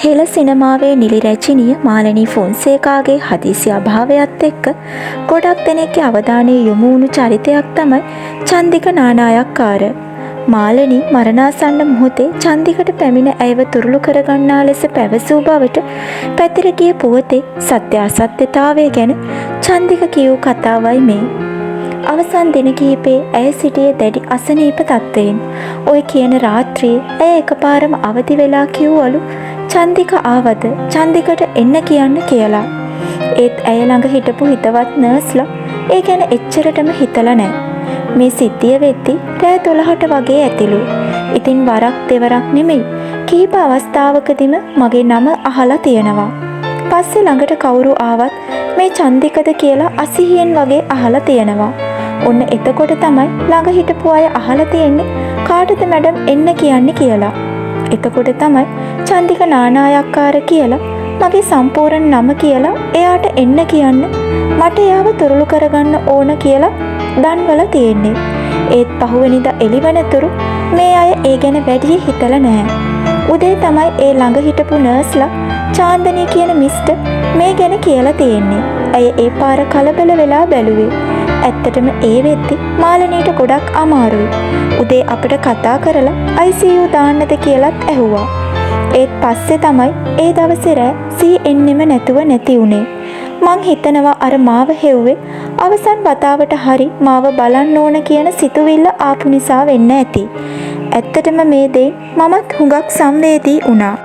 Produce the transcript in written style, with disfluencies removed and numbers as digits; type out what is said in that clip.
හෙළ සිනමාවේ නිලි රැජිනිය මාලනී ෆොන්සේකාගේ හදිසි අභාවයත් එක්ක ගොඩක් දෙනෙක්ගේ අවධානය යොමු වුණු චරිතයක් තමයි චන්දික නානායක්කාර. මාලනී මරණාසන්න මොහොතේ චන්දිකට පැමිණ ඇයව තුරුළු කරගන්නා ලෙස පැවසූ බවට පැතිර ගිය පුවතේ සත්‍ය අසත්‍යතාවය ගැන චන්දික කියූ කතාවයි මේ. අවසන් දින කිහිපේ ඇය සිටියේ දැඩි අසනීප තත්ත්වයෙන්. ඔය කියන රාත්‍රියේ ඇය එකපාරම අවදි වෙලා කිව්වලු චන්දික ආවද චන්දිකට එන්න කියන්න කියලා. ඒත් ඇය ළඟ හිටපු හිතවත් නර්ස්ලා ඒ ගැන එච්චරටම හිතලා නෑ. මේ සිද්ධිය වෙද්දි රෑ 12ට වගේ ඇතිලු. ඉතින් වරක් දෙවරක් නෙමෙයි කීප අවස්ථාවකදීම මගේ නම අහලා තියෙනවා. පස්සේ ළඟට කවුරු ආවත් මේ චන්දිකද කියලා අසිහියෙන් වගේ අහලා තියෙනවා. ඔන්න එතකොට තමයි ළඟ හිටපු අය අහලා තියෙන්නේ කාටද මැඩම් එන්න කියන්නේ කියලා. එතකොට තමයි චන්දික නානායක්කාර කියලා මගේ සම්පූර්ණ නම කියලා එයාට එන්න කියන්න මට එයාව තුරුළු කරගන්න ඕන කියලා දන්වලා තියෙන්නේ. ඒත් පහුවෙනිදා එළිවෙනතුරු මේ අය ඒ ගැන වැඩි හිතලා නැහැ. උදේ තමයි ඒ ළඟ හිටපු නර්ස්ලා චාන්දනී කියන මිස්ටර් මේ ගැන කියලා තියෙන්නේ. ඇය ඒ පාර කලබල වෙලා බැලුවේ. ඇත්තටම ඒ වෙද්දි මාලනීට ගොඩක් අමාරුයි. උදේ අපිට කතා කරලා ICU දාන්නද කියලාත් ඇහුවා. ඒත් පස්සේ තමයි ඒ දවසේ රෑ සී එන්නෙම නැතුව නැති උනේ. මං හිතනවා අර මාව හෙව්වේ අවසන් වතාවට හරි මාව බලන්න ඕන කියන සිතුවිල්ල ආපු නිසා වෙන්න ඇති. ඇත්තටම මේ දේ මමත් හුඟක් සංවේදී වුණා.